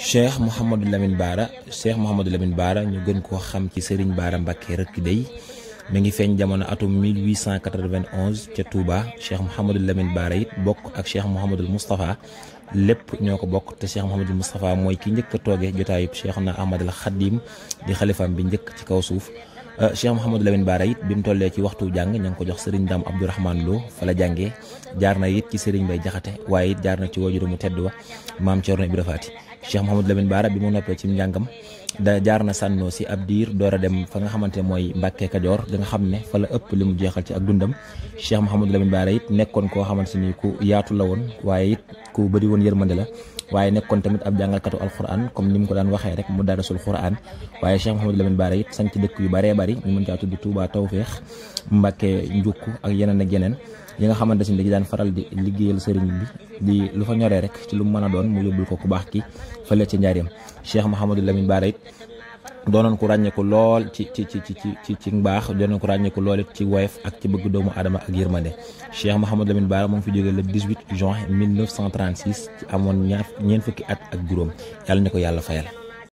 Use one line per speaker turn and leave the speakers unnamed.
cheikh Mouhamadou Lamine Bara ñu gën koo xam ci Serigne Bara Mbacké Rëkk Dey mi ngi feeñ jamono atum 1891 ca Touba. Cheikh Mouhamadou Lamine Bara it bokk ak Cheikh Mouhamadul Moustapha lépp ñoo ko bokk te Cheikh Mouhamadul Moustapha mooy ki njëkk a toogee jotaayub Cheikhna Ahmadul Khadim di xalifaam bi njëkk ci kaw suuf. Cheikh Mouhamadou Lamine Bara it bi mu tollee ci waxtu jàng ña ngi ko jox Serigne Dame Abdourahmane Lo fa la jàngee jaar na it ci Serigne Bay Jaxate waaye it jaar na ci wajuru mu tedd wa maam Thierno Ibra Faty. Cheikh Mouhamadou Lamine Bara bi mu noppee ci njàngam da jaar na sànnoo si ab diir door a dem fa nga xamante ne mooy Mbàkke Kajoor da nga xam ne fa la ëpp li mu jeexal ci ak dundam. Cheikh Mouhamadou Lamine Bara it nekkoon koo xamante ni ku yaatu la woon waaye it ku bëri woon yërmande la waaye nekkoon tamit ab jàngalkatu alquran comme ni mu ko daan waxee rek mu darasul quran. waaye Cheikh Mouhamadou Lamine Bara it sanc dëkk yu bëree bëri ñu mën caa tudd Touba Tawféex Mbàkke Njukku ak yeneen ak yeneen yi nga xamante ni dañu daan faral di liggéeyal sëriñ bi di lu fa ñoree rek ci lu mu mën a doon mu yóbbul ko ku baax ki fële ci njaareem. Cheikh Mouhamadou Lamine Bara it doonoon ko ràññeeku lool ci mbaax doonoon ko ràññeeku lool it ci woyof ak ci bëgg doomu aadama ak yërmande. Cheikh Mouhamadou Lamine Bara moom fi jógee le 18 juin 1936 ci amoon ñeent fukki at ak juróom yàlla na ko yàlla fayal.